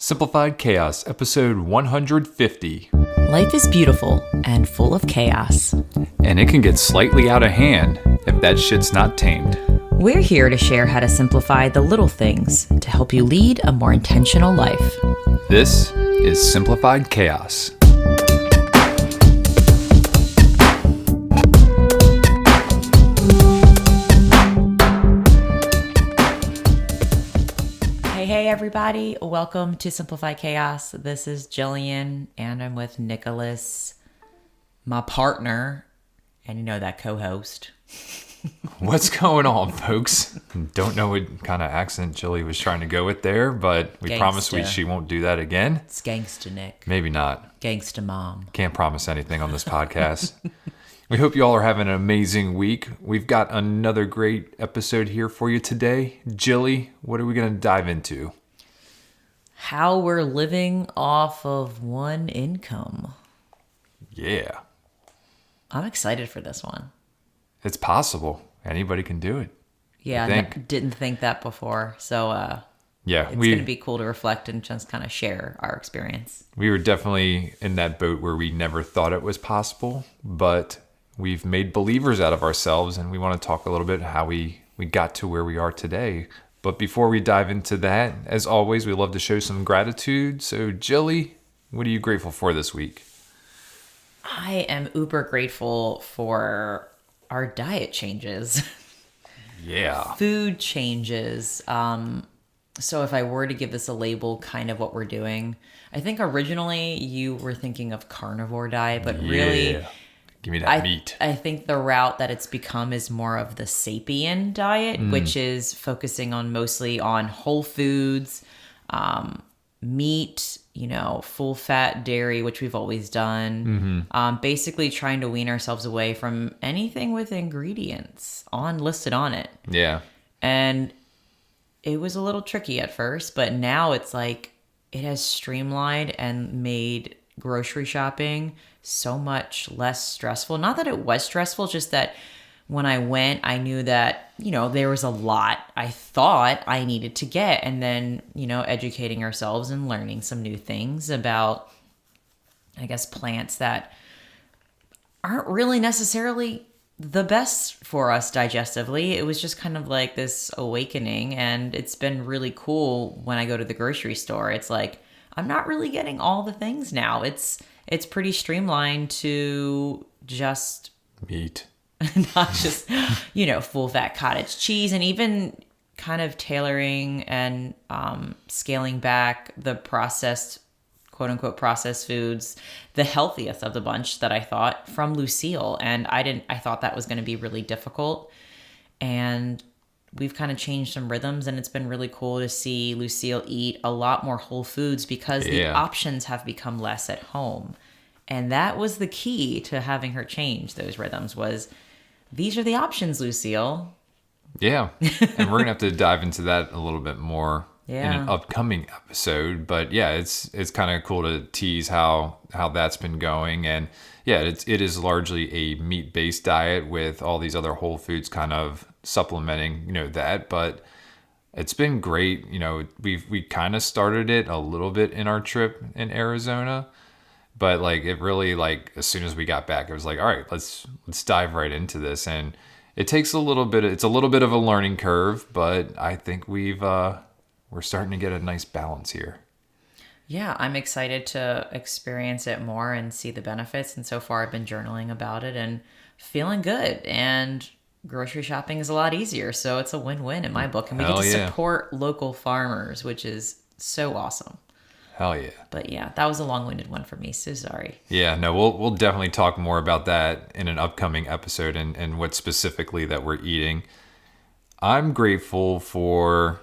Simplified Chaos, episode 150. Life is beautiful and full of chaos. And it can get slightly out of hand if that shit's not tamed. We're here to share how to simplify the little things to help you lead a more intentional life. This is Simplified Chaos. Hey everybody, welcome to Simplify Chaos. This is Jillian and I'm with Nicholas, my partner, and you know that co-host. What's going on, folks? Don't know what kind of accent Jilly was trying to go with there, but we promise she won't do that again. It's gangsta Nick. Maybe not. Gangsta mom. Can't promise anything on this podcast. We hope you all are having an amazing week. We've got another great episode here for you today. Jilly, what are we going to dive into? How we're living off of one income. Yeah. I'm excited for this one. It's possible. Anybody can do it. Yeah, I didn't think that before. So yeah, it's going to be cool to reflect and just kind of share our experience. We were definitely in that boat where we never thought it was possible, but we've made believers out of ourselves, and we want to talk a little bit how we got to where we are today. But before we dive into that, as always, we love to show some gratitude. So, Jilly, what are you grateful for this week? I am uber grateful for our diet changes. Yeah. Food changes. So if I were to give this a label, kind of what we're doing, I think originally you were thinking of carnivore diet, but really... Give me that meat. I think the route that it's become is more of the sapien diet, which is focusing on mostly on whole foods, meat, full fat dairy, which we've always done. Basically trying to wean ourselves away from anything with ingredients listed on it. Yeah. And it was a little tricky at first, but now it's like it has streamlined and made grocery shopping so much less stressful. Not that it was stressful, just that when I went, I knew that, there was a lot I thought I needed to get. And then, educating ourselves and learning some new things about, I guess, plants that aren't really necessarily the best for us digestively. It was just kind of like this awakening. And it's been really cool when I go to the grocery store. It's like, I'm not really getting all the things now. It's pretty streamlined to just meat, not just, full fat cottage cheese, and even kind of tailoring and scaling back the processed, quote unquote, processed foods, the healthiest of the bunch that I thought from Lucille. And I thought that was going to be really difficult. And we've kind of changed some rhythms, and it's been really cool to see Lucille eat a lot more whole foods because the options have become less at home. And that was the key to having her change those rhythms was, these are the options, Lucille. Yeah. And we're going to have to dive into that a little bit more in an upcoming episode. But yeah, it's kind of cool to tease how that's been going. And yeah, it is largely a meat-based diet with all these other whole foods kind of supplementing, that. But it's been great. We kind of started it a little bit in our trip in Arizona. But it really, as soon as we got back, it was like, all right, let's dive right into this. And it takes it's a little bit of a learning curve, but I think we're starting to get a nice balance here. Yeah, I'm excited to experience it more and see the benefits. And so far I've been journaling about it and feeling good. And grocery shopping is a lot easier. So it's a win-win in my book. And we get to support local farmers, which is so awesome. Hell yeah. But yeah, that was a long-winded one for me. So sorry. Yeah, no, we'll definitely talk more about that in an upcoming episode and what specifically that we're eating. I'm grateful for,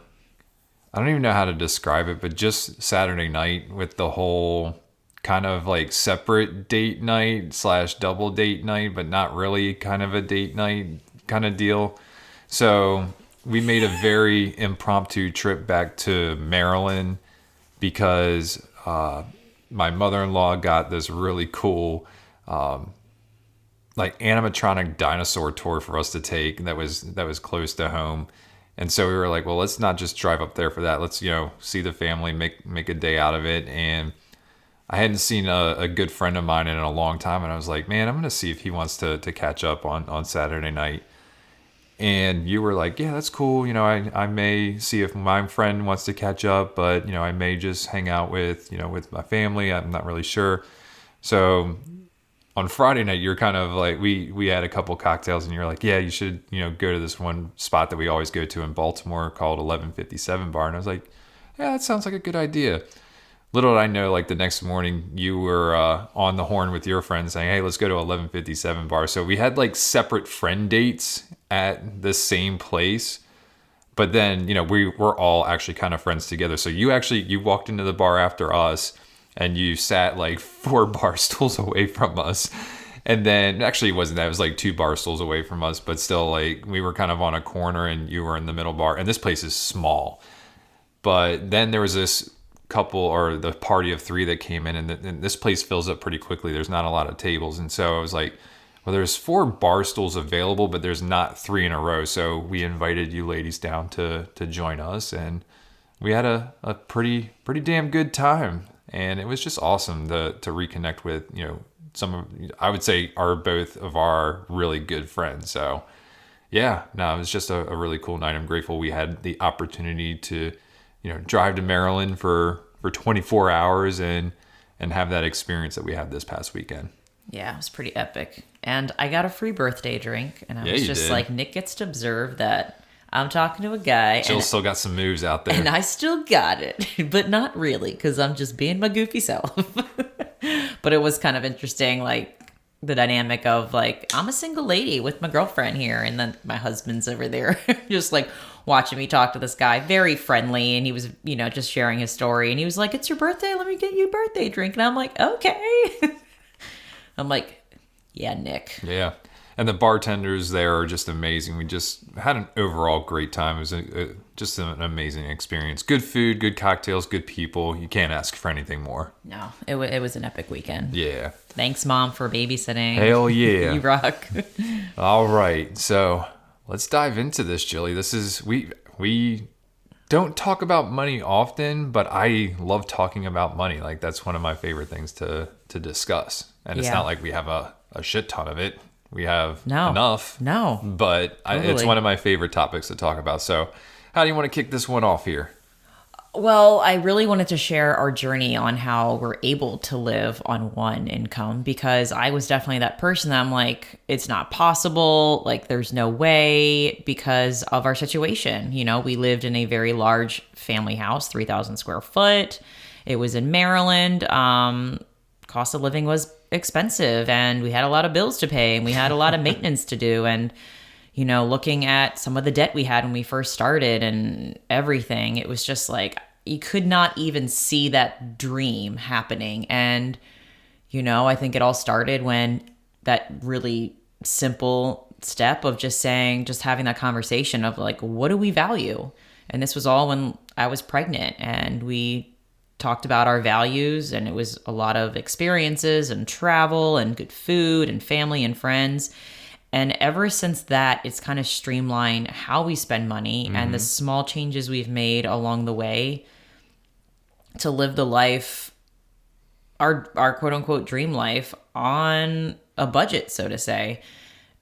I don't even know how to describe it, but just Saturday night with the whole kind of separate date night / double date night, but not really kind of a date night kind of deal. So we made a very impromptu trip back to Maryland because my mother-in-law got this really cool animatronic dinosaur tour for us to take that was close to home. And so we were like, well, let's not just drive up there for that. Let's, see the family, make a day out of it. And I hadn't seen a good friend of mine in a long time. And I was like, man, I'm going to see if he wants to catch up on Saturday night. And you were like, yeah, that's cool. I may see if my friend wants to catch up, but, I may just hang out with my family. I'm not really sure. So on Friday night, you're kind of like, we had a couple cocktails and you're like, yeah, you should, go to this one spot that we always go to in Baltimore called 1157 Bar. And I was like, yeah, that sounds like a good idea. Little did I know, like the next morning you were on the horn with your friends saying, hey, let's go to 1157 Bar. So we had like separate friend dates at the same place. But then, we were all actually kind of friends together. So you walked into the bar after us and you sat like 4 bar stools away from us. And then actually it wasn't that, it was like 2 bar stools away from us, but still like we were kind of on a corner and you were in the middle bar, and this place is small. But then there was this couple, or the party of 3 that came in, and this place fills up pretty quickly. There's not a lot of tables. And so I was like, well, there's 4 bar stools available, but there's not 3 in a row. So we invited you ladies down to join us, and we had a pretty damn good time. And it was just awesome to reconnect with, some of, I would say, are both of our really good friends. So yeah, no, it was just a really cool night. I'm grateful we had the opportunity to, drive to Maryland for 24 hours and have that experience that we had this past weekend. Yeah, it was pretty epic. And I got a free birthday drink, and I was just like, Nick gets to observe that I'm talking to a guy. Jill still got some moves out there. And I still got it, but not really, because I'm just being my goofy self. But it was kind of interesting, like, the dynamic of, like, I'm a single lady with my girlfriend here, and then my husband's over there just, like, watching me talk to this guy. Very friendly, and he was, just sharing his story. And he was like, it's your birthday? Let me get you a birthday drink. And I'm like, okay. I'm like, yeah, Nick. Yeah. And the bartenders there are just amazing. We just had an overall great time. It was just an amazing experience. Good food, good cocktails, good people. You can't ask for anything more. No, it was an epic weekend. Yeah. Thanks, Mom, for babysitting. Hell yeah. You rock. All right. So let's dive into this, Jilly. This is, we don't talk about money often, but I love talking about money. Like, that's one of my favorite things to discuss. And it's not like we have a shit ton of it. We have enough. No. But totally. It's one of my favorite topics to talk about. So how do you want to kick this one off here? Well, I really wanted to share our journey on how we're able to live on one income, because I was definitely that person that I'm like, it's not possible. Like, there's no way, because of our situation. We lived in a very large family house, 3,000 square foot. It was in Maryland. Cost of living was expensive, and we had a lot of bills to pay, and we had a lot of maintenance to do. And, looking at some of the debt we had when we first started and everything, it was just like, you could not even see that dream happening. And, I think it all started when that really simple step of just having that conversation of like, what do we value? And this was all when I was pregnant, and we talked about our values, and it was a lot of experiences and travel and good food and family and friends. And ever since that, it's kind of streamlined how we spend money and the small changes we've made along the way to live the life, our quote unquote dream life, on a budget, so to say.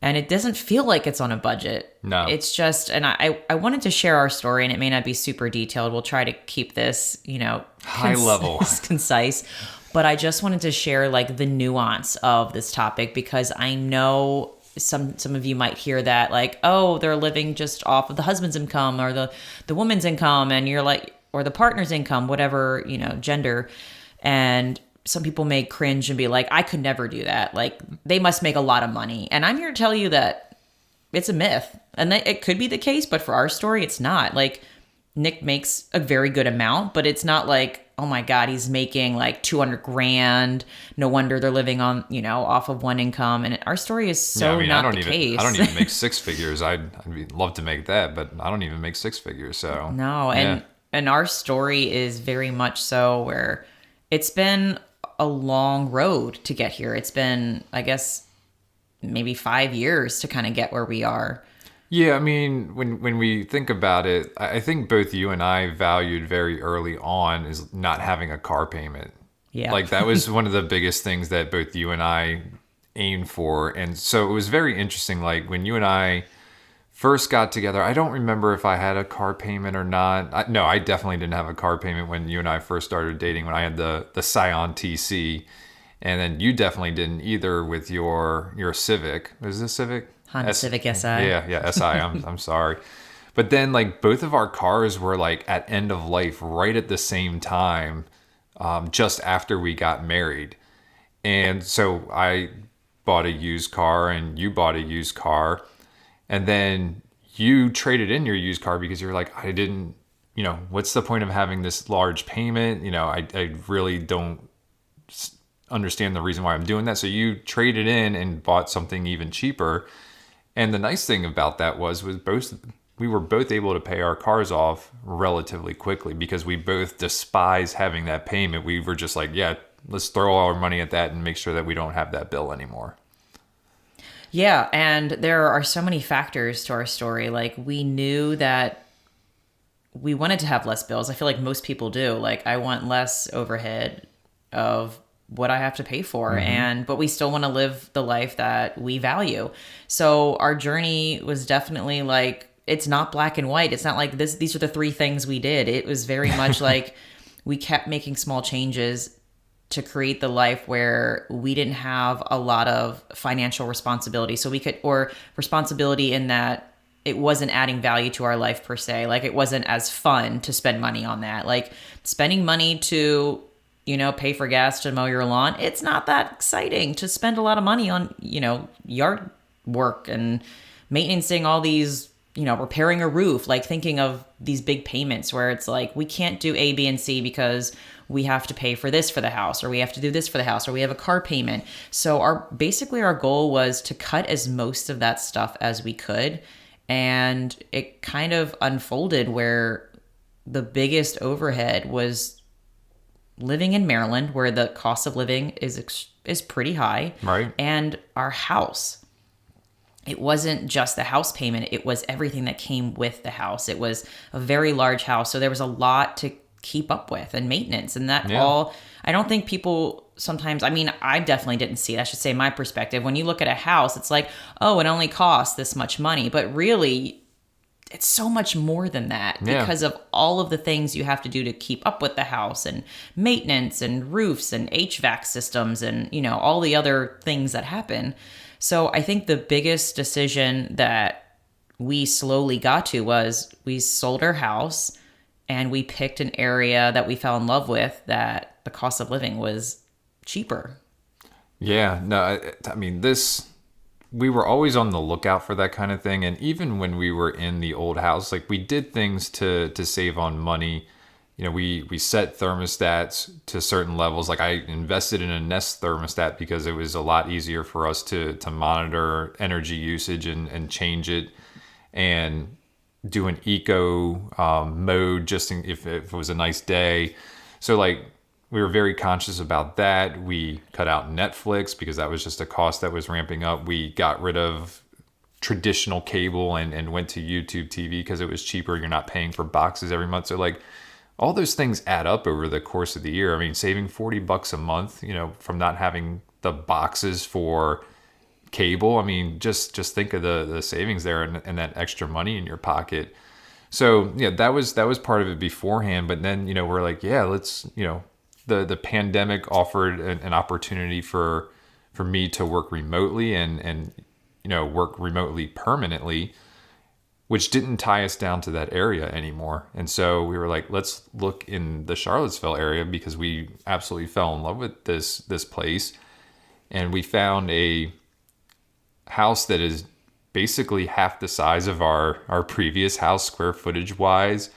And it doesn't feel like it's on a budget. No. It's just, and I wanted to share our story, and it may not be super detailed. We'll try to keep this, high level, concise. But I just wanted to share like the nuance of this topic, because I know some of you might hear that like, oh, they're living just off of the husband's income or the woman's income, and you're like, or the partner's income, whatever, gender. And some people may cringe and be like, I could never do that. Like, they must make a lot of money. And I'm here to tell you that it's a myth. And it could be the case, but for our story, it's not. Like, Nick makes a very good amount, but it's not like, oh my God, he's making like 200 grand. No wonder they're living on, off of one income. And our story is so not the case. I don't even make 6 figures. I'd love to make that, but I don't even make 6 figures. So no. And our story is very much so where it's been a long road to get here. It's been, I guess, maybe 5 years to kind of get where we are. Yeah, I mean, when we think about it, I think both you and I valued very early on is not having a car payment. Yeah. Like that was one of the biggest things that both you and I aimed for. And so it was very interesting. Like when you and I first got together, I don't remember if I had a car payment or not. No, I definitely didn't have a car payment when you and I first started dating, when I had the Scion TC. And then you definitely didn't either with your Civic. Was this Civic? Honda Civic SI. Yeah, SI. I'm sorry. But then like both of our cars were like at end of life right at the same time, just after we got married. And so I bought a used car and you bought a used car. And then you traded in your used car because you're like, I didn't, what's the point of having this large payment? I really don't understand the reason why I'm doing that. So you traded in and bought something even cheaper. And the nice thing about that was we were both able to pay our cars off relatively quickly because we both despise having that payment. We were just like, yeah, let's throw all our money at that and make sure that we don't have that bill anymore. Yeah, and there are so many factors to our story. Like we knew that we wanted to have less bills. I feel like most people do. Like I want less overhead of what I have to pay for, but we still want to live the life that we value. So our journey was definitely like, it's not black and white. It's not like these are the three things we did. It was very much like we kept making small changes to create the life where we didn't have a lot of financial responsibility. So we could, or responsibility in that it wasn't adding value to our life per se. Like it wasn't as fun to spend money on that. Like spending money to, pay for gas to mow your lawn. It's not that exciting to spend a lot of money on, yard work and maintaining all these, repairing a roof, like thinking of these big payments where it's like, we can't do A, B, and C because we have to pay for this for the house, or we have to do this for the house, or we have a car payment. So our goal was to cut as most of that stuff as we could. And it kind of unfolded where the biggest overhead was living in Maryland, where the cost of living is pretty high. Right. And our house. It wasn't just the house payment. It was everything that came with the house. It was a very large house. So there was a lot to keep up with and maintenance and that all. I don't think people sometimes, I definitely didn't see it. I should say my perspective. When you look at a house, it's like, oh, it only costs this much money. But really, it's so much more than that because of all of the things you have to do to keep up with the house and maintenance and roofs and HVAC systems and, all the other things that happen. So I think the biggest decision that we slowly got to was we sold our house and we picked an area that we fell in love with that the cost of living was cheaper. Yeah, no, we were always on the lookout for that kind of thing. And even when we were in the old house, like we did things to save on money. We set thermostats to certain levels. Like I invested in a Nest thermostat because it was a lot easier for us to monitor energy usage and change it and do an eco mode just if it was a nice day. So like we were very conscious about that. We cut out Netflix because that was just a cost that was ramping up. We got rid of traditional cable and went to YouTube TV because it was cheaper. You're not paying for boxes every month. So like all those things add up over the course of the year. Saving $40 a month, from not having the boxes for cable. Just think of the savings there and that extra money in your pocket. So yeah, that was part of it beforehand. But then, we're like, yeah, let's, the pandemic offered an opportunity for me to work remotely and work remotely permanently, which didn't tie us down to that area anymore. And so we were like, let's look in the Charlottesville area because we absolutely fell in love with this place. And we found a house that is basically half the size of our previous house square footage wise.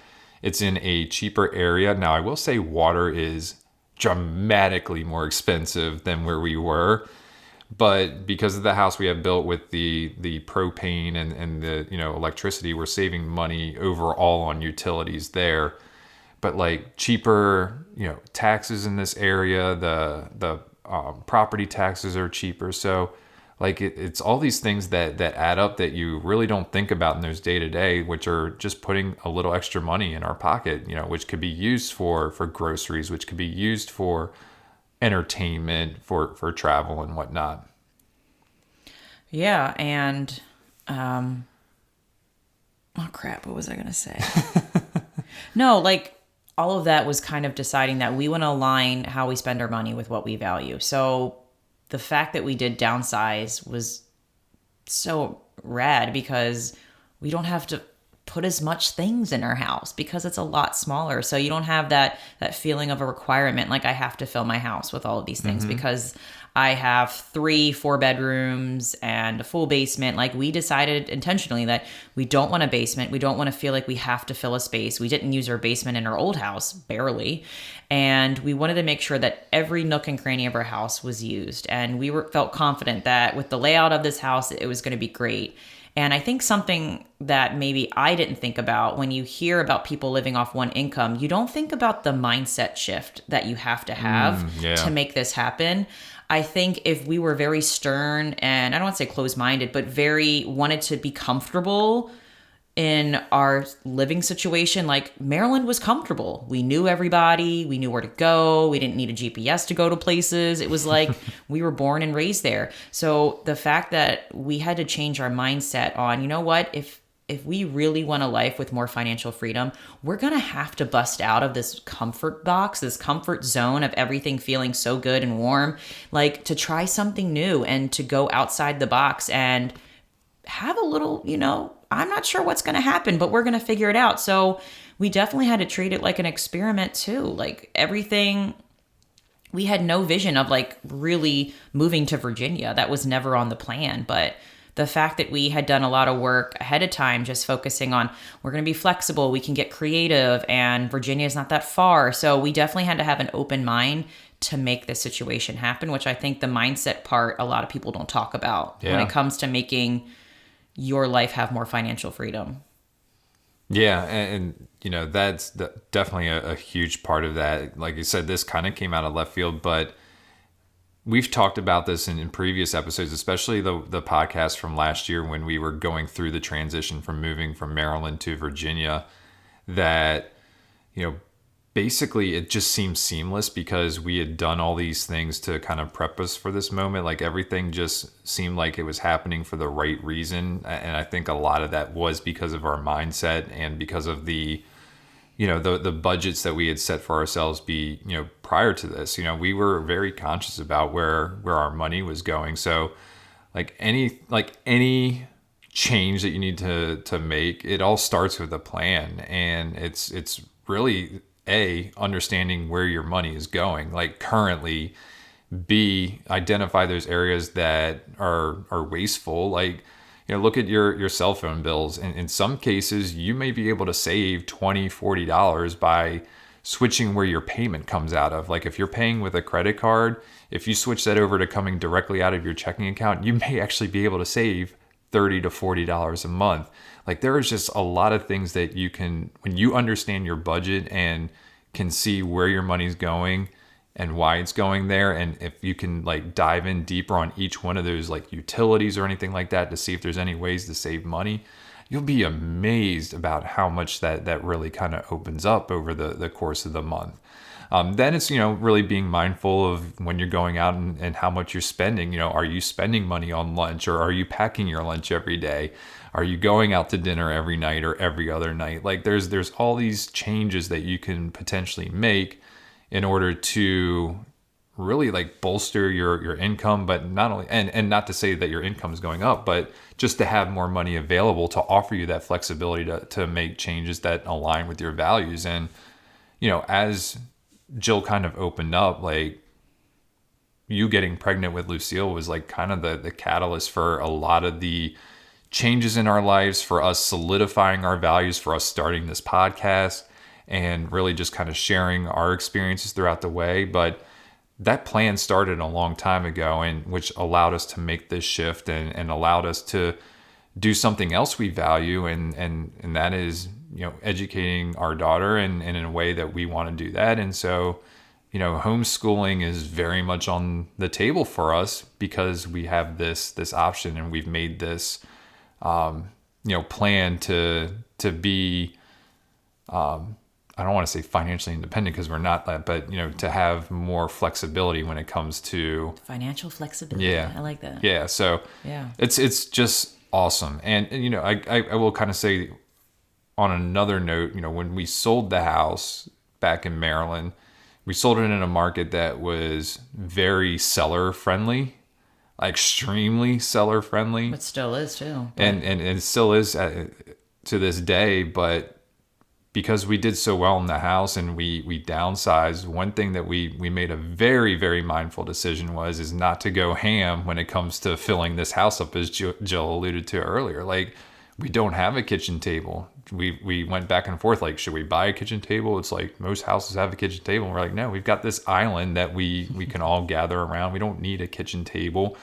It's in a cheaper area. Now I will say water is dramatically more expensive than where we were, but because of the house we have built with the propane and the electricity, we're saving money overall on utilities there. But like cheaper taxes in this area, the property taxes are cheaper. So Like it's all these things that add up that you really don't think about in those day to day, which are just putting a little extra money in our pocket, which could be used for groceries, which could be used for entertainment, for travel and whatnot. Yeah. And, oh crap, what was I going to say? No, like all of that was kind of deciding that we want to align how we spend our money with what we value. So the fact that we did downsize was so rad because we don't have to put as much things in our house because it's a lot smaller. So you don't have that feeling of a requirement. Like I have to fill my house with all of these things because I have 3 4-bedrooms and a full basement. Like we decided intentionally that we don't want a basement. We don't want to feel like we have to fill a space. We didn't use our basement in our old house, barely. And we wanted to make sure that every nook and cranny of our house was used. And we felt confident that with the layout of this house, it was going to be great. And I think something that maybe I didn't think about when you hear about people living off one income, you don't think about the mindset shift that you have to have to make this happen. I think if we were very stern and I don't want to say closed-minded, but very wanted to be comfortable in our living situation, like Maryland was comfortable. We knew everybody. We knew where to go. We didn't need a GPS to go to places. It was like we were born and raised there. So the fact that we had to change our mindset on, you know what, if we really want a life with more financial freedom, we're going to have to bust out of this comfort box, this comfort zone of everything feeling so good and warm, like to try something new and to go outside the box and have a little, I'm not sure what's going to happen, but we're going to figure it out. So we definitely had to treat it like an experiment too. Like everything, we had no vision of like really moving to Virginia. That was never on the plan. But the fact that we had done a lot of work ahead of time, just focusing on, we're going to be flexible, we can get creative, and Virginia is not that far. So we definitely had to have an open mind to make this situation happen, which I think the mindset part, a lot of people don't talk about when it comes to making your life have more financial freedom. Yeah. And that's definitely a huge part of that. Like you said, this kind of came out of left field, but we've talked about this in previous episodes, especially the podcast from last year when we were going through the transition from moving from Maryland to Virginia, that, basically it just seemed seamless because we had done all these things to kind of prep us for this moment. Like everything just seemed like it was happening for the right reason. And I think a lot of that was because of our mindset and because of the budgets that we had set for ourselves prior to this. We were very conscious about where our money was going. So any change that you need to make, it all starts with a plan. And it's really understanding where your money is going, like currently. B, identify those areas that are wasteful. Like, look at your cell phone bills. And in some cases, you may be able to save $20, $40 by switching where your payment comes out of. Like if you're paying with a credit card, if you switch that over to coming directly out of your checking account, you may actually be able to save $30 to $40 a month. Like there is just a lot of things that you can, when you understand your budget and can see where your money's going and why it's going there. And if you can like dive in deeper on each one of those like utilities or anything like that to see if there's any ways to save money, you'll be amazed about how much that really kind of opens up over the course of the month. Then it's, really being mindful of when you're going out and how much you're spending. Are you spending money on lunch, or are you packing your lunch every day? Are you going out to dinner every night or every other night? Like there's all these changes that you can potentially make in order to really like bolster your income, but not only, and not to say that your income is going up, but just to have more money available to offer you that flexibility to make changes that align with your values. And, as Jill kind of opened up, like you getting pregnant with Lucille was like kind of the catalyst for a lot of the changes in our lives, for us solidifying our values, for us starting this podcast and really just kind of sharing our experiences throughout the way. But that plan started a long time ago, and which allowed us to make this shift and allowed us to do something else we value. And that is, educating our daughter and in a way that we want to do that. And so, homeschooling is very much on the table for us because we have this option, and we've made this, plan to be, I don't want to say financially independent because we're not that, but to have more flexibility when it comes to financial flexibility. Yeah, I like that. Yeah, so yeah, it's just awesome, and I will kind of say on another note, when we sold the house back in Maryland, we sold it in a market that was very seller friendly, extremely seller friendly, it still is too, and it still is to this day, but because we did so well in the house and we downsized, one thing that we made a very, very mindful decision is not to go ham when it comes to filling this house up, as Jill alluded to earlier. Like, we don't have a kitchen table. We went back and forth, like, should we buy a kitchen table? It's like most houses have a kitchen table. And we're like, no, we've got this island that we can all gather around. We don't need a kitchen table.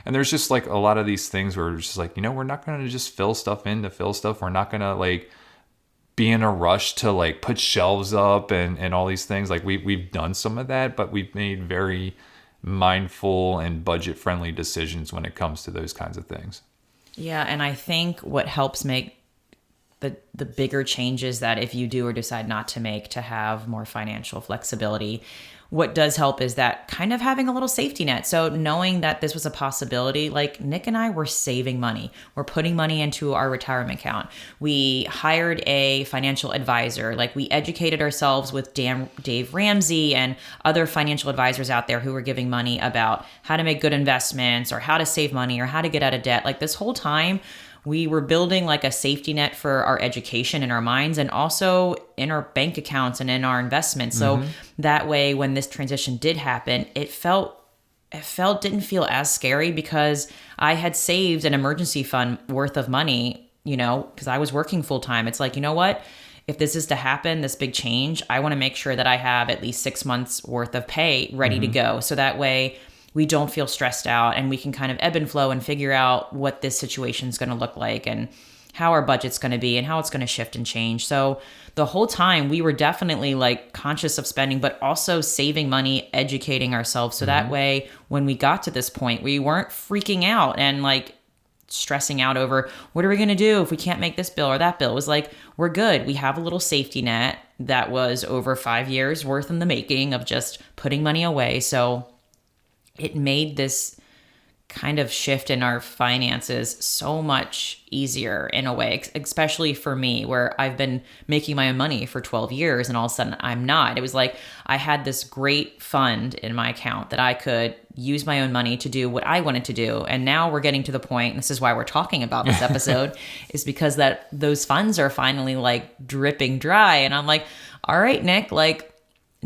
And there's just like a lot of these things where it's just like, we're not going to just fill stuff in to fill stuff. We're not going to like be in a rush to like put shelves up and all these things. Like we've done some of that, but we've made very mindful and budget friendly decisions when it comes to those kinds of things. Yeah. And I think what helps make the bigger changes that if you do or decide not to make to have more financial flexibility, what does help is that kind of having a little safety net. So knowing that this was a possibility, like Nick and I were saving money. We're putting money into our retirement account. We hired a financial advisor. Like, we educated ourselves with Dave Ramsey and other financial advisors out there who were giving money about how to make good investments or how to save money or how to get out of debt. Like, this whole time, we were building like a safety net for our education in our minds and also in our bank accounts and in our investments. So that way, when this transition did happen, it didn't feel as scary because I had saved an emergency fund worth of money, because I was working full time. It's like, you know what? If this is to happen, this big change, I want to make sure that I have at least 6 months worth of pay ready to go. So that way, we don't feel stressed out and we can kind of ebb and flow and figure out what this situation is going to look like and how our budget's going to be and how it's going to shift and change. So the whole time we were definitely like conscious of spending, but also saving money, educating ourselves. So that way, when we got to this point, we weren't freaking out and like stressing out over what are we going to do if we can't make this bill or that bill. It was like, we're good. We have a little safety net that was over 5 years worth in the making of just putting money away. So it made this kind of shift in our finances so much easier in a way, especially for me, where I've been making my own money for 12 years and all of a sudden I'm not. It was like I had this great fund in my account that I could use my own money to do what I wanted to do. And now we're getting to the point, and this is why we're talking about this episode, is because that those funds are finally like dripping dry. And I'm like, all right, Nick, like,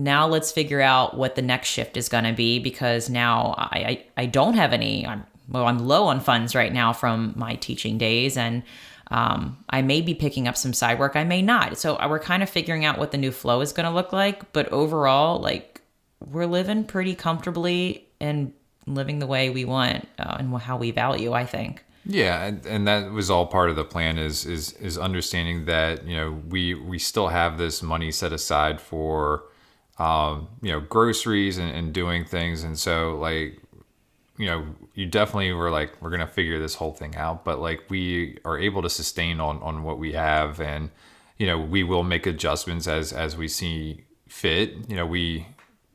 now let's figure out what the next shift is going to be, because now I don't have any, I'm low on funds right now from my teaching days, and I may be picking up some side work, I may not. So we're kind of figuring out what the new flow is going to look like. But overall, like, we're living pretty comfortably and living the way we want and how we value, I think. Yeah, and that was all part of the plan is understanding that, we still have this money set aside for groceries and doing things. And so like, you definitely were like, we're going to figure this whole thing out, but like we are able to sustain on what we have. And, we will make adjustments as we see fit. We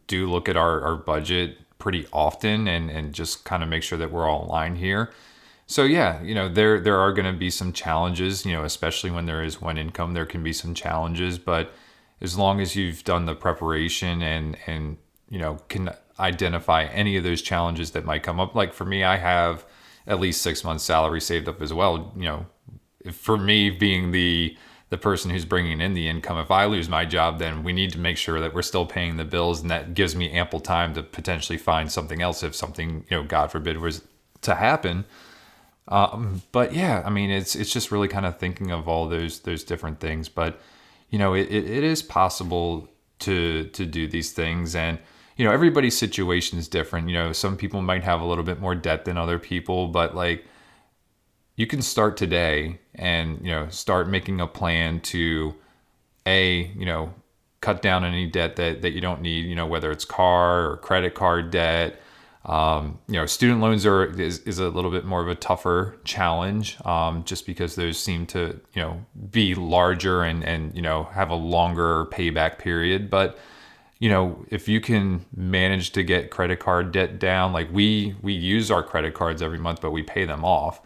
do look at our budget pretty often and just kind of make sure that we're all aligned here. So yeah, there are going to be some challenges, especially when there is one income, there can be some challenges, but as long as you've done the preparation and can identify any of those challenges that might come up. Like for me, I have at least 6 months salary saved up as well. For me being the person who's bringing in the income, if I lose my job, then we need to make sure that we're still paying the bills, and that gives me ample time to potentially find something else if something, God forbid, was to happen. But yeah, I mean, it's just really kind of thinking of all those different things, but it is possible to do these things. And, everybody's situation is different. Some people might have a little bit more debt than other people, but like you can start today and, start making a plan to cut down any debt that you don't need, whether it's car or credit card debt. Student loans is a little bit more of a tougher challenge, just because those seem to, be larger and have a longer payback period. But, if you can manage to get credit card debt down, like we use our credit cards every month, but we pay them off.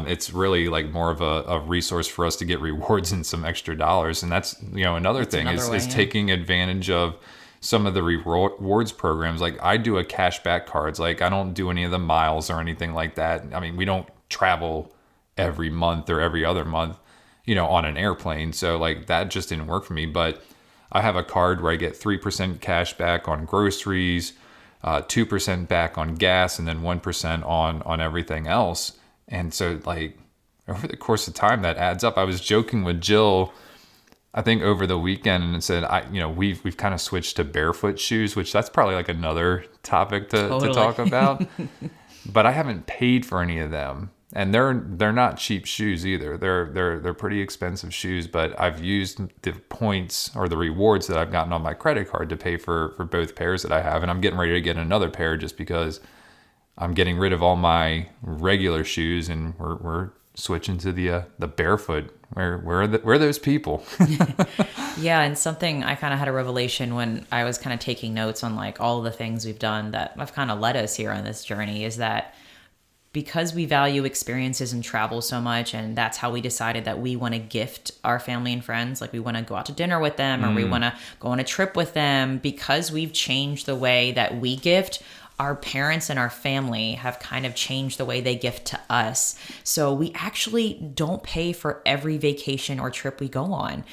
It's really like more of a resource for us to get rewards and some extra dollars. And that's, another thing is taking advantage of some of the rewards programs. Like I do a cashback cards. Like I don't do any of the miles or anything like that. I mean, we don't travel every month or every other month, on an airplane. So like that just didn't work for me. But I have a card where I get 3% cash back on groceries, 2% back on gas, and then 1% on everything else. And so like over the course of time, that adds up. I was joking with Jill, I think over the weekend, and it said, we've kind of switched to barefoot shoes, which that's probably like another topic to talk about. But I haven't paid for any of them, and they're not cheap shoes either. They're pretty expensive shoes. But I've used the points or the rewards that I've gotten on my credit card to pay for both pairs that I have, and I'm getting ready to get another pair just because I'm getting rid of all my regular shoes, and we're switching to the barefoot. Where are those people? Yeah, and something I kind of had a revelation when I was kind of taking notes on like all of the things we've done that have kind of led us here on this journey is that because we value experiences and travel so much, and that's how we decided that we want to gift our family and friends, like we want to go out to dinner with them or we want to go on a trip with them, because we've changed the way that we gift. Our parents and our family have kind of changed the way they gift to us. So we actually don't pay for every vacation or trip we go on,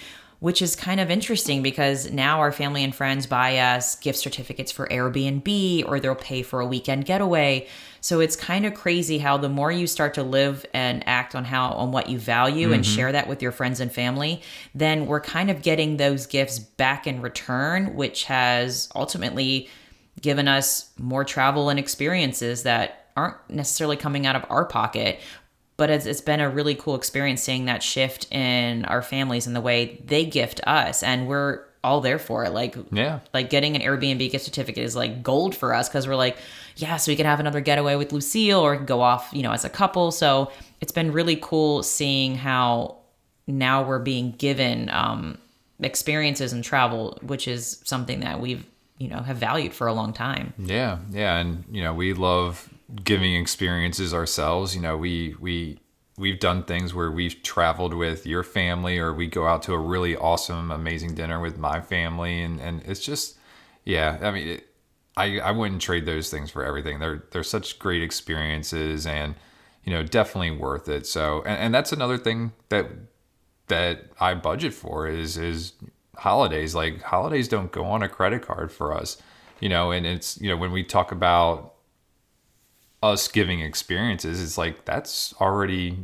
which is kind of interesting because now our family and friends buy us gift certificates for Airbnb, or they'll pay for a weekend getaway. So it's kind of crazy how the more you start to live and act on what you value and share that with your friends and family, then we're kind of getting those gifts back in return, which has ultimately given us more travel and experiences that aren't necessarily coming out of our pocket. But it's been a really cool experience seeing that shift in our families and the way they gift us. And we're all there for it. Like getting an Airbnb gift certificate is like gold for us because we're like, yeah, so we can have another getaway with Lucille or go off, as a couple. So it's been really cool seeing how now we're being given experiences and travel, which is something that we've have valued for a long time. Yeah. And, we love giving experiences ourselves. We've done things where we've traveled with your family, or we go out to a really awesome, amazing dinner with my family. And it's just, I mean, I wouldn't trade those things for everything. They're such great experiences and, definitely worth it. So, and that's another thing that I budget for is holidays. Like holidays don't go on a credit card for us, and it's, when we talk about us giving experiences, it's like, that's already,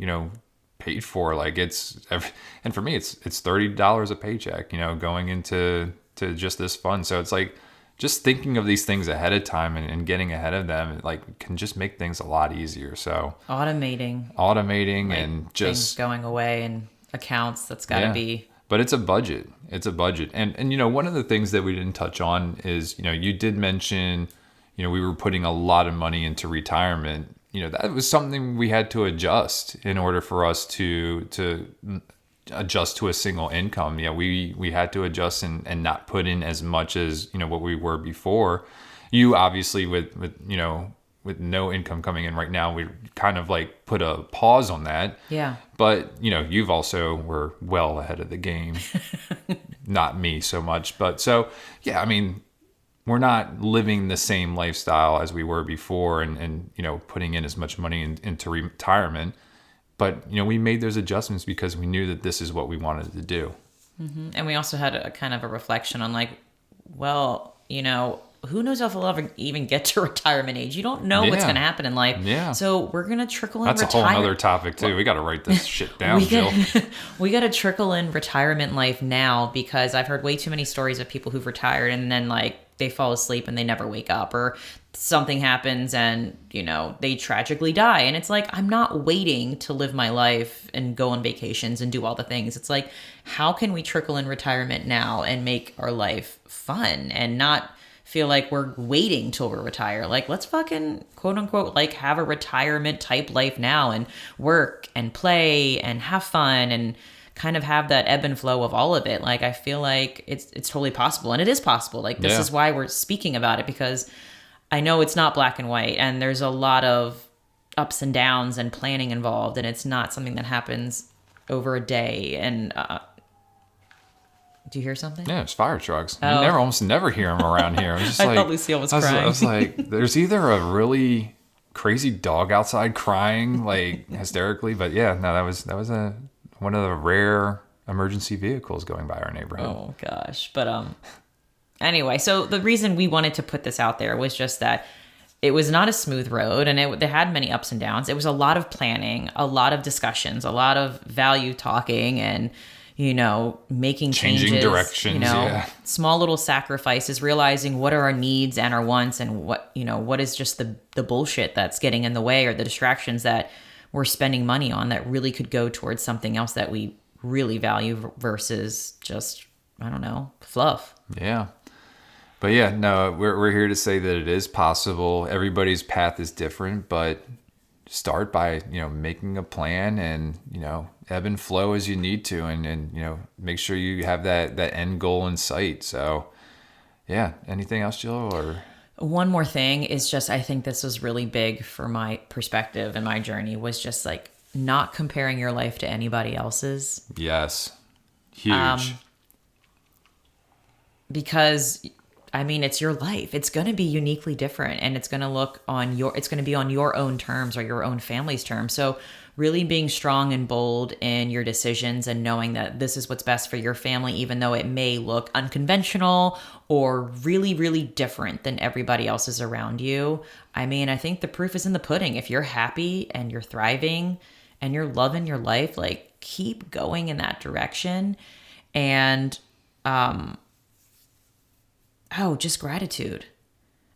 paid for. Like and for me, it's $30 a paycheck, going into just this fund. So it's like, just thinking of these things ahead of time and getting ahead of them, like can just make things a lot easier. So automating like and just things going away and accounts, that's got to be. But it's a budget. And one of the things that we didn't touch on is, you did mention, we were putting a lot of money into retirement. That was something we had to adjust in order for us to adjust to a single income. We had to adjust and not put in as much as, what we were before. You obviously with no income coming in right now, we kind of like put a pause on that. Yeah. But, you've also were well ahead of the game. Not me so much. But so, I mean, we're not living the same lifestyle as we were before and putting in as much money into retirement. But, we made those adjustments because we knew that this is what we wanted to do. Mm-hmm. And we also had a kind of a reflection on like, well, who knows if we'll ever even get to retirement age? You don't know what's going to happen in life. Yeah. So we're going to trickle in retirement. That's a whole other topic too. We got to write this shit down, Jill. We got to trickle in retirement life now because I've heard way too many stories of people who've retired and then like they fall asleep and they never wake up, or something happens and, they tragically die. And it's like, I'm not waiting to live my life and go on vacations and do all the things. It's like, how can we trickle in retirement now and make our life fun and not feel like we're waiting till we retire? Like, let's fucking quote unquote, like, have a retirement type life now and work and play and have fun and kind of have that ebb and flow of all of it. Like, I feel like it's totally possible, and it is possible. Like, this is why we're speaking about it, because I know it's not black and white, and there's a lot of ups and downs and planning involved, and it's not something that happens over a day. And do you hear something? Yeah, it's fire trucks. Oh. We almost never hear them around here. I thought Lucille was crying. I was like, there's either a really crazy dog outside crying, like, hysterically, but yeah, no, that was one of the rare emergency vehicles going by our neighborhood. Oh gosh. But anyway, so the reason we wanted to put this out there was just that it was not a smooth road, and it had many ups and downs. It was a lot of planning, a lot of discussions, a lot of value talking, and making changes, changing directions, small little sacrifices, realizing what are our needs and our wants, and what is just the bullshit that's getting in the way, or the distractions that we're spending money on that really could go towards something else that we really value versus just, I don't know, fluff. Yeah. But yeah, no, we're here to say that it is possible. Everybody's path is different, but start by, making a plan and, ebb and flow as you need to, and make sure you have that end goal in sight. So yeah, anything else, Jill? Or one more thing is just, I think this was really big for my perspective and my journey, was just like not comparing your life to anybody else's. Yes. Huge. Because it's your life. It's going to be uniquely different, and it's going to be on your own terms or your own family's terms. So really being strong and bold in your decisions and knowing that this is what's best for your family, even though it may look unconventional or really, really different than everybody else's around you. I think the proof is in the pudding. If you're happy and you're thriving and you're loving your life, like, keep going in that direction. And, just gratitude.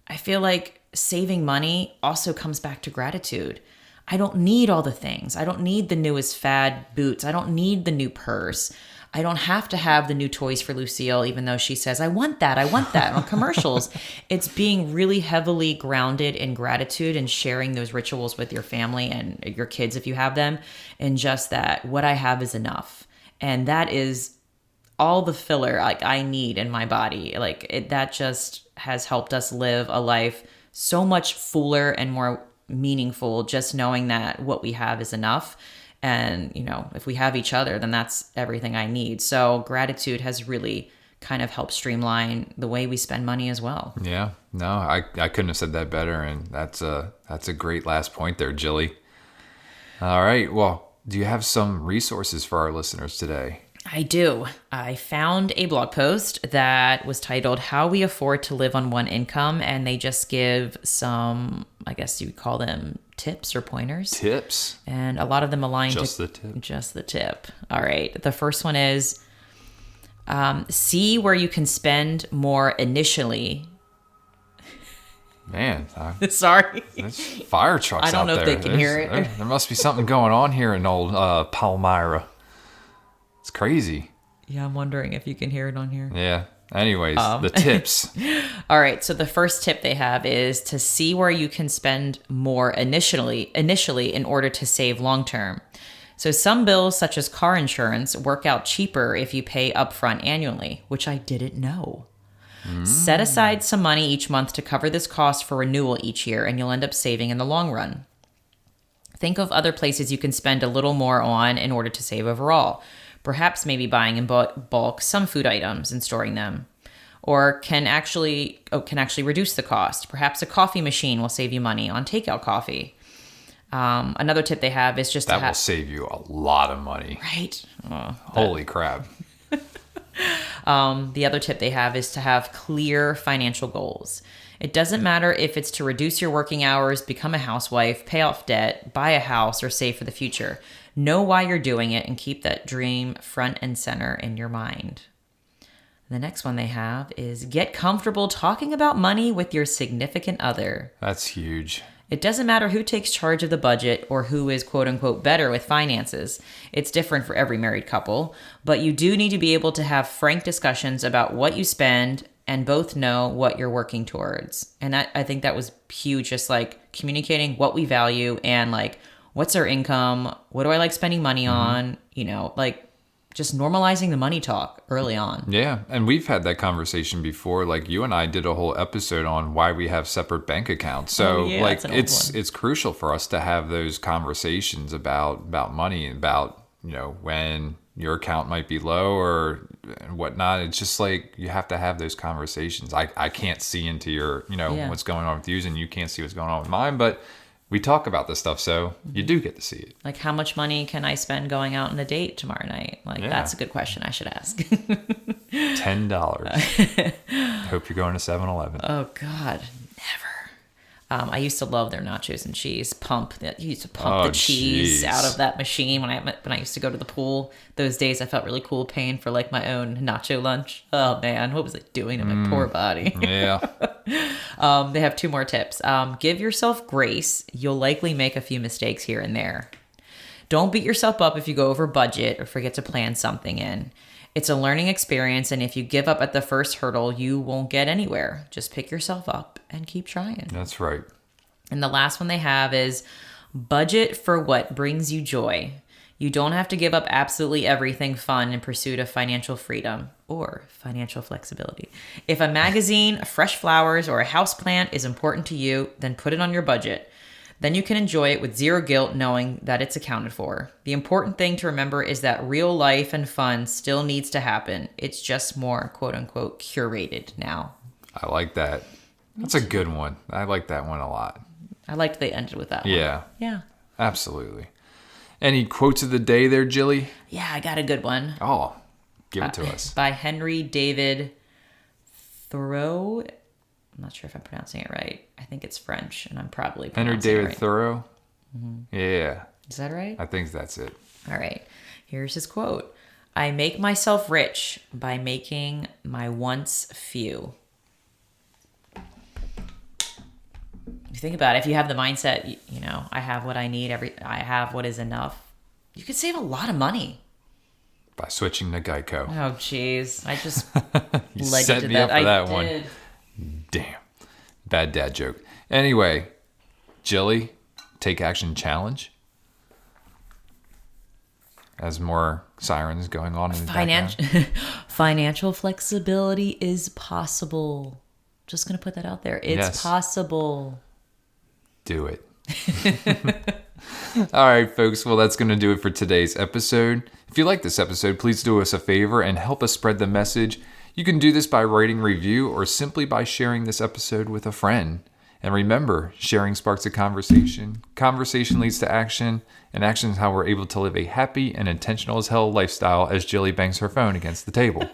I feel like saving money also comes back to gratitude. I don't need all the things. I don't need the newest fad boots. I don't need the new purse. I don't have to have the new toys for Lucille, even though she says, I want that on commercials. It's being really heavily grounded in gratitude and sharing those rituals with your family and your kids, if you have them, and just that what I have is enough. And that is all the filler like I need in my body. That just has helped us live a life so much fuller and more meaningful, just knowing that what we have is enough. And, if we have each other, then that's everything I need. So gratitude has really kind of helped streamline the way we spend money as well. Yeah, no, I couldn't have said that better. And that's a great last point there, Jilly. All right. Well, do you have some resources for our listeners today? I do. I found a blog post that was titled How We Afford to Live on One Income, and they just give some, I guess you would call them tips or pointers. Tips. And a lot of them align Just the tip. All right. The first one is see where you can spend more initially. Man, sorry. There's fire trucks out there. I don't know if they can hear it. There must be something going on here in old Palmyra. It's crazy. Yeah, I'm wondering if you can hear it on here. Yeah. Anyways, the tips. All right. So the first tip they have is to see where you can spend more initially in order to save long term. So some bills, such as car insurance, work out cheaper if you pay upfront annually, which I didn't know. Set aside some money each month to cover this cost for renewal each year, and you'll end up saving in the long run. Think of other places you can spend a little more on in order to save overall. Perhaps maybe buying in bulk some food items and storing them, or can actually reduce the cost. Perhaps a coffee machine will save you money on takeout coffee. Another tip they have is just that will save you a lot of money. Right? Holy crap. The other tip they have is to have clear financial goals. It doesn't matter if it's to reduce your working hours, become a housewife, pay off debt, buy a house, or save for the future. Know why you're doing it and keep that dream front and center in your mind. The next one they have is get comfortable talking about money with your significant other. That's huge. It doesn't matter who takes charge of the budget or who is quote unquote better with finances. It's different for every married couple, but you do need to be able to have frank discussions about what you spend and both know what you're working towards. And I think that was huge, just like communicating what we value and like what's our income, what do I like spending money on, like just normalizing the money talk early on. Yeah. And we've had that conversation before. Like you and I did a whole episode on why we have separate bank accounts. So it's crucial for us to have those conversations about money, about, when your account might be low or whatnot. It's just like, you have to have those conversations. I can't see into your, what's going on with you, and you can't see what's going on with mine, but we talk about this stuff, so you do get to see it. Like, how much money can I spend going out on a date tomorrow night? Like, that's a good question I should ask. $10. Hope you're going to 7-Eleven. Oh, God. Never. I used to love their nachos and cheese pump. You used to pump the cheese out of that machine when I used to go to the pool. Those days I felt really cool paying for like my own nacho lunch. Oh man, what was I doing to my poor body? Yeah. They have 2 more tips. Give yourself grace. You'll likely make a few mistakes here and there. Don't beat yourself up if you go over budget or forget to plan something in. It's a learning experience, and if you give up at the first hurdle, you won't get anywhere. Just pick yourself up and keep trying. That's right. And the last one they have is budget for what brings you joy. You don't have to give up absolutely everything fun in pursuit of financial freedom or financial flexibility. If a magazine, fresh flowers, or a houseplant is important to you, then put it on your budget. Then you can enjoy it with zero guilt knowing that it's accounted for. The important thing to remember is that real life and fun still needs to happen. It's just more, quote unquote, curated now. I like that. That's a good one. I like that one a lot. I liked they ended with that one. Yeah. Absolutely. Any quotes of the day there, Jilly? Yeah, I got a good one. Oh, give it to us. By Henry David Thoreau. I'm not sure if I'm pronouncing it right. I think it's French, and I'm probably pronouncing Henry it David Thoreau? Mm-hmm. Yeah. Is that right? I think that's it. All right. Here's his quote. I make myself rich by making my wants few. You think about it. If you have the mindset, I have what I need, I have what is enough, you could save a lot of money. By switching to Geico. Oh, jeez. I just you led set you to me that. up for that I one. did. Damn. Bad dad joke. Anyway, Jilly, take action challenge. As more sirens going on in the background. Financial flexibility is possible. Just going to put that out there. It's possible. Do it. All right, folks. Well, that's going to do it for today's episode. If you like this episode, please do us a favor and help us spread the message. You can do this by writing a review or simply by sharing this episode with a friend. And remember, sharing sparks a conversation. Conversation leads to action, and action is how we're able to live a happy and intentional as hell lifestyle as Jilly bangs her phone against the table.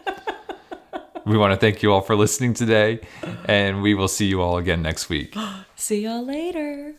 We want to thank you all for listening today, and we will see you all again next week. See y'all later.